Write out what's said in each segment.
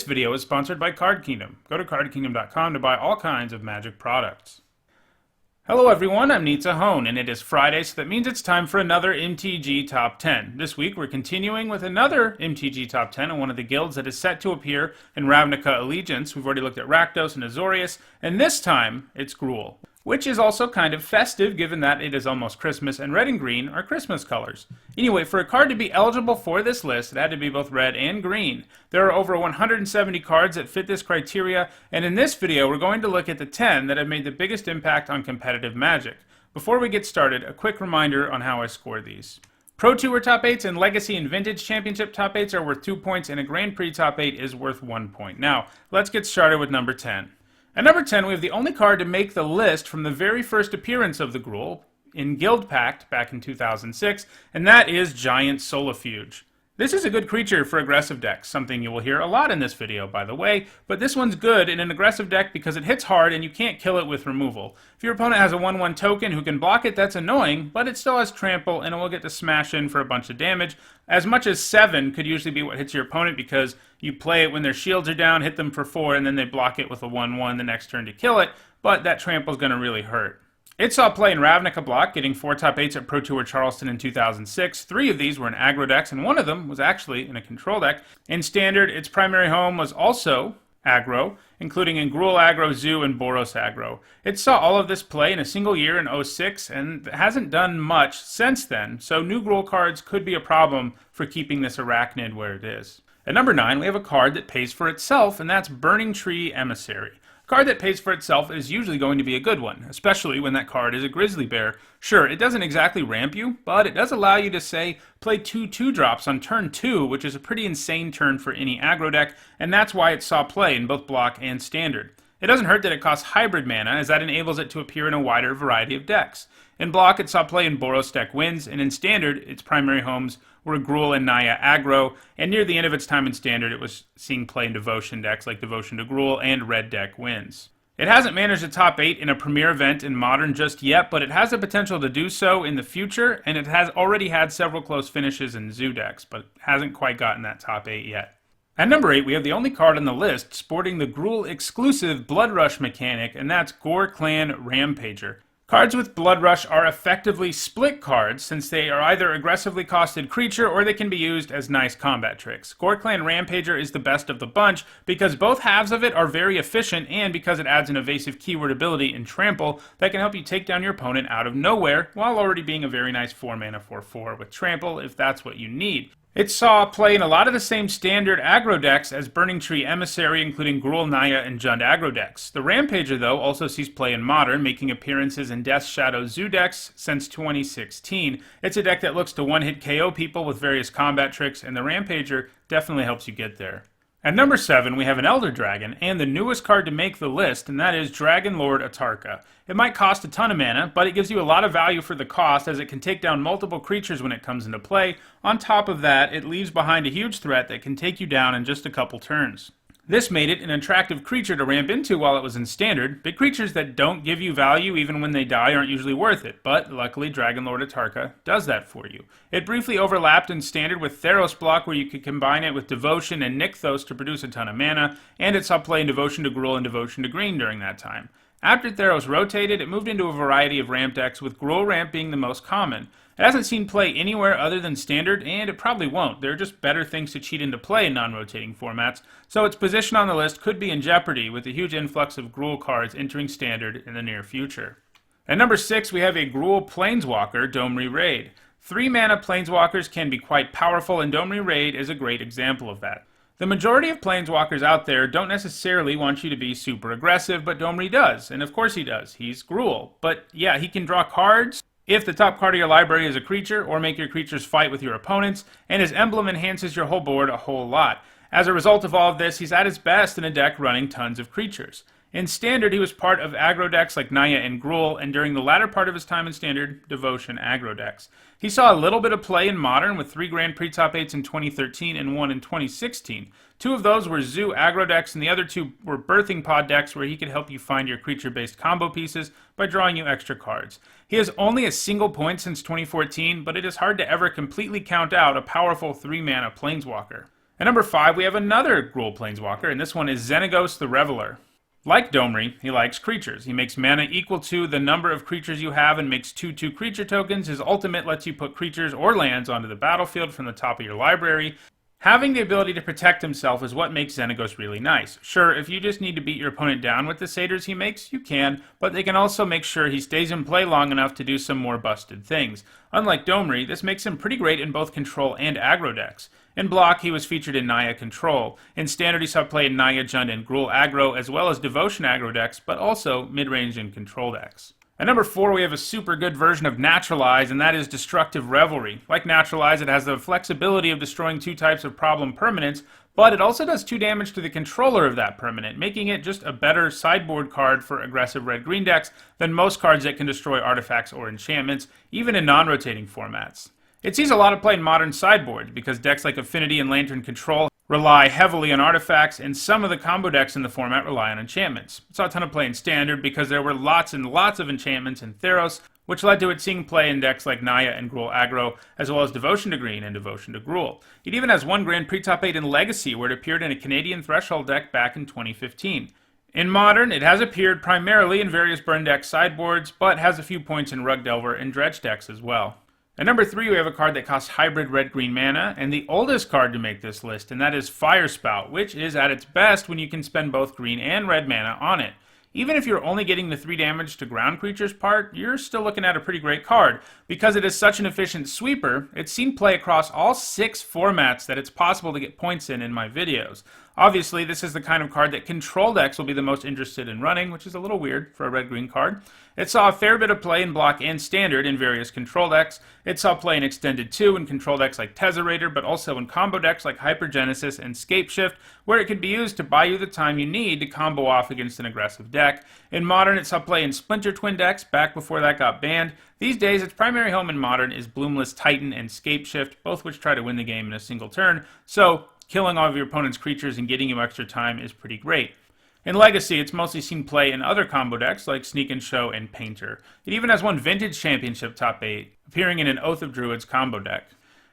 This video is sponsored by Card Kingdom. Go to cardkingdom.com to buy all kinds of Magic products. Hello everyone, I'm Nitsa Hone, and it is Friday, so that means it's time for another MTG Top 10. This week we're continuing with another MTG Top 10 in one of the guilds that is set to appear in Ravnica Allegiance. We've already looked at Rakdos and Azorius, and this time it's Gruul, which is also kind of festive given that it is almost Christmas, and red and green are Christmas colors. Anyway, for a card to be eligible for this list, it had to be both red and green. There are over 170 cards that fit this criteria, and in this video we're going to look at the 10 that have made the biggest impact on competitive Magic. Before we get started, a quick reminder on how I score these. Pro Tour Top 8s and Legacy and Vintage Championship Top 8s are worth 2 points, and a Grand Prix Top 8 is worth 1 point. Now, let's get started with number 10. At number 10, we have the only card to make the list from the very first appearance of the Gruul in Guild Pact back in 2006, and that is Giant Solifuge. This is a good creature for aggressive decks, something you will hear a lot in this video, by the way, but this one's good in an aggressive deck because it hits hard and you can't kill it with removal. If your opponent has a 1/1 token who can block it, that's annoying, but it still has trample and it will get to smash in for a bunch of damage. As much as 7 could usually be what hits your opponent because you play it when their shields are down, hit them for 4, and then they block it with a 1/1 the next turn to kill it, but that trample is going to really hurt. It saw play in Ravnica block, getting 4 top 8s at Pro Tour Charleston in 2006. 3 of these were in aggro decks, and 1 of them was actually in a control deck. In Standard, its primary home was also aggro, including in Gruul aggro, Zoo, and Boros aggro. It saw all of this play in a single year in 06, and hasn't done much since then, so new Gruul cards could be a problem for keeping this arachnid where it is. At number 9, we have a card that pays for itself, and that's Burning Tree Emissary. A card that pays for itself is usually going to be a good one, especially when that card is a grizzly bear. Sure, it doesn't exactly ramp you, but it does allow you to, say, play 2 2-drops on turn 2, which is a pretty insane turn for any aggro deck, and that's why it saw play in both block and standard. It doesn't hurt that it costs hybrid mana, as that enables it to appear in a wider variety of decks. In block, it saw play in Boros deck wins, and in standard, its primary homes were Gruul and Naya aggro, and near the end of its time in standard, it was seeing play in Devotion decks like Devotion to Gruul and red deck wins. It hasn't managed a top 8 in a premier event in Modern just yet, but it has the potential to do so in the future, and it has already had several close finishes in Zoo decks, but hasn't quite gotten that top 8 yet. At number 8, we have the only card on the list sporting the Gruul exclusive Blood Rush mechanic, and that's Gruul Rampager. Cards with Blood Rush are effectively split cards since they are either aggressively costed creature or they can be used as nice combat tricks. Gruul Rampager is the best of the bunch because both halves of it are very efficient and because it adds an evasive keyword ability in Trample that can help you take down your opponent out of nowhere while already being a very nice 4 mana 4/4 with Trample if that's what you need. It saw play in a lot of the same standard aggro decks as Burning Tree Emissary, including Gruul, Naya, and Jund aggro decks. The Rampager, though, also sees play in Modern, making appearances in Death Shadow Zoo decks since 2016. It's a deck that looks to one-hit KO people with various combat tricks, and the Rampager definitely helps you get there. At number 7, we have an Elder Dragon, and the newest card to make the list, and that is Dragon Lord Atarka. It might cost a ton of mana, but it gives you a lot of value for the cost as it can take down multiple creatures when it comes into play. On top of that, it leaves behind a huge threat that can take you down in just a couple turns. This made it an attractive creature to ramp into while it was in Standard. Big creatures that don't give you value even when they die aren't usually worth it, but luckily Dragon Lord Atarka does that for you. It briefly overlapped in Standard with Theros block where you could combine it with Devotion and Nykthos to produce a ton of mana, and it saw play in Devotion to Gruul and Devotion to Green during that time. After Theros rotated, it moved into a variety of ramp decks, with Gruul Ramp being the most common. It hasn't seen play anywhere other than Standard, and it probably won't. There are just better things to cheat into play in non-rotating formats, so its position on the list could be in jeopardy with a huge influx of Gruul cards entering Standard in the near future. At number 6, we have a Gruul Planeswalker, Domri Raid. 3 mana Planeswalkers can be quite powerful, and Domri Raid is a great example of that. The majority of Planeswalkers out there don't necessarily want you to be super aggressive, but Domri does, and of course he does. He's Gruul. But yeah, he can draw cards if the top card of your library is a creature, or make your creatures fight with your opponents, and his emblem enhances your whole board a whole lot. As a result of all of this, he's at his best in a deck running tons of creatures. In Standard, he was part of aggro decks like Naya and Gruul, and during the latter part of his time in Standard, Devotion aggro decks. He saw a little bit of play in Modern with 3 Grand Prix Top 8s in 2013 and 1 in 2016. 2 of those were Zoo aggro decks, and the other 2 were Birthing Pod decks where he could help you find your creature-based combo pieces by drawing you extra cards. He has only a single point since 2014, but it is hard to ever completely count out a powerful 3-mana Planeswalker. At number 5, we have another Gruul Planeswalker, and this one is Xenagos the Reveler. Like Domri, he likes creatures. He makes mana equal to the number of creatures you have and makes 2/2 creature tokens. His ultimate lets you put creatures or lands onto the battlefield from the top of your library. Having the ability to protect himself is what makes Xenagos really nice. Sure, if you just need to beat your opponent down with the satyrs he makes, you can, but they can also make sure he stays in play long enough to do some more busted things. Unlike Domri, this makes him pretty great in both control and aggro decks. In block, he was featured in Naya Control. In standard, he saw play in Naya, Jund, and Gruul aggro, as well as Devotion aggro decks, but also mid-range and control decks. At number 4, we have a super good version of Naturalize, and that is Destructive Revelry. Like Naturalize, it has the flexibility of destroying 2 types of problem permanents, but it also does 2 damage to the controller of that permanent, making it just a better sideboard card for aggressive red-green decks than most cards that can destroy artifacts or enchantments, even in non-rotating formats. It sees a lot of play in modern sideboards, because decks like Affinity and Lantern Control rely heavily on artifacts, and some of the combo decks in the format rely on enchantments. It saw a ton of play in Standard because there were lots and lots of enchantments in Theros, which led to it seeing play in decks like Naya and Gruul aggro, as well as Devotion to Green and Devotion to Gruul. It even has 1 Grand Prix top 8 in Legacy, where it appeared in a Canadian Threshold deck back in 2015. In Modern, it has appeared primarily in various burn deck sideboards, but has a few points in Rug Delver and Dredge decks as well. At number 3, we have a card that costs hybrid red-green mana, and the oldest card to make this list, and that is Fire Spout, which is at its best when you can spend both green and red mana on it. Even if you're only getting the 3 damage to ground creatures part, you're still looking at a pretty great card. Because it is such an efficient sweeper, it's seen play across all 6 formats that it's possible to get points in my videos. Obviously, this is the kind of card that control decks will be the most interested in running, which is a little weird for a red-green card. It saw a fair bit of play in block and standard in various control decks. It saw play in Extended 2 in control decks like Tezzerator, but also in combo decks like Hypergenesis and Scapeshift, where it can be used to buy you the time you need to combo off against an aggressive deck. In Modern, it saw play in Splinter Twin decks back before that got banned. These days, its primary home in Modern is Bloomless Titan and Scapeshift, both which try to win the game in a single turn, so killing all of your opponent's creatures and getting you extra time is pretty great. In Legacy, it's mostly seen play in other combo decks like Sneak and Show and Painter. It even has 1 Vintage Championship top 8, appearing in an Oath of Druids combo deck.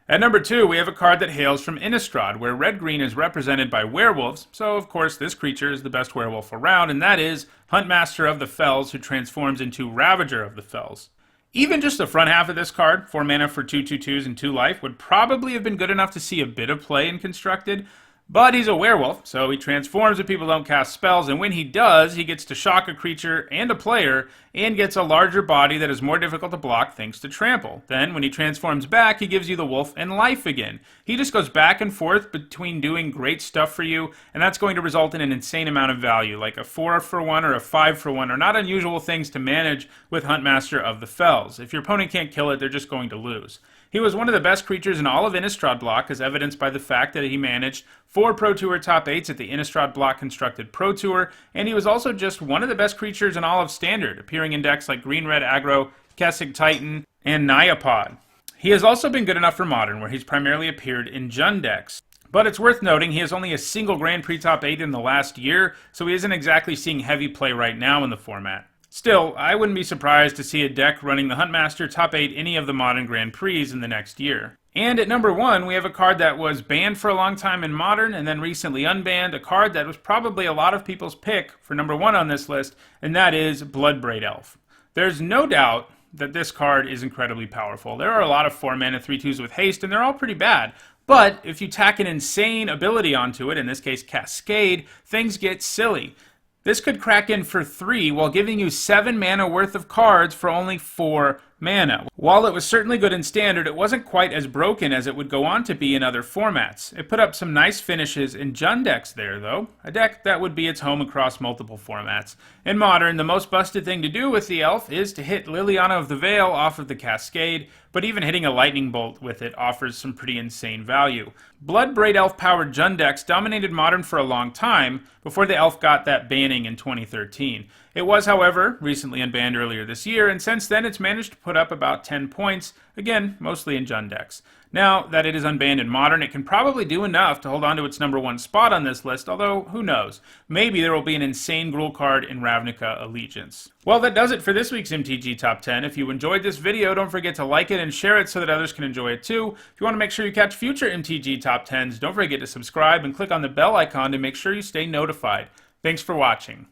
At number 2, we have a card that hails from Innistrad, where red-green is represented by werewolves, so of course this creature is the best werewolf around, and that is Huntmaster of the Fells, who transforms into Ravager of the Fells. Even just the front half of this card, 4 mana for 2/2/2s and 2 life, would probably have been good enough to see a bit of play in Constructed, but he's a werewolf, so he transforms if people don't cast spells, and when he does, he gets to shock a creature and a player, and gets a larger body that is more difficult to block thanks to Trample. Then, when he transforms back, he gives you the wolf and life again. He just goes back and forth between doing great stuff for you, and that's going to result in an insane amount of value, like a 4-for-1 or a 5-for-1, are not unusual things to manage with Huntmaster of the Fells. If your opponent can't kill it, they're just going to lose. He was one of the best creatures in all of Innistrad block, as evidenced by the fact that he managed 4 Pro Tour top 8s at the Innistrad block constructed Pro Tour, and he was also just one of the best creatures in all of Standard, appearing in decks like Green-Red Aggro, Kessig Titan, and Nyapod. He has also been good enough for Modern, where he's primarily appeared in Jund decks. But it's worth noting he has only a single Grand Prix top 8 in the last year, so he isn't exactly seeing heavy play right now in the format. Still, I wouldn't be surprised to see a deck running the Huntmaster top 8 any of the Modern Grand Prix in the next year. And at number 1, we have a card that was banned for a long time in Modern and then recently unbanned, a card that was probably a lot of people's pick for number 1 on this list, and that is Bloodbraid Elf. There's no doubt that this card is incredibly powerful. There are a lot of 4 mana 3/2s with haste, and they're all pretty bad. But if you tack an insane ability onto it, in this case Cascade, things get silly. This could crack in for 3 while giving you 7 mana worth of cards for only 4 mana. While it was certainly good in Standard, it wasn't quite as broken as it would go on to be in other formats. It put up some nice finishes in Jund decks there, though, a deck that would be its home across multiple formats. In Modern, the most busted thing to do with the Elf is to hit Liliana of the Veil off of the Cascade, but even hitting a Lightning Bolt with it offers some pretty insane value. Bloodbraid Elf-powered Jund decks dominated Modern for a long time before the Elf got that banning in 2013. It was, however, recently unbanned earlier this year, and since then it's managed to put put up about 10 points, again, mostly in Jund decks. Now that it is unbanned in Modern, it can probably do enough to hold on to its #1 spot on this list, although who knows. Maybe there will be an insane Gruul card in Ravnica Allegiance. Well, that does it for this week's MTG Top 10. If you enjoyed this video, don't forget to like it and share it so that others can enjoy it too. If you want to make sure you catch future MTG Top 10s, don't forget to subscribe and click on the bell icon to make sure you stay notified. Thanks for watching.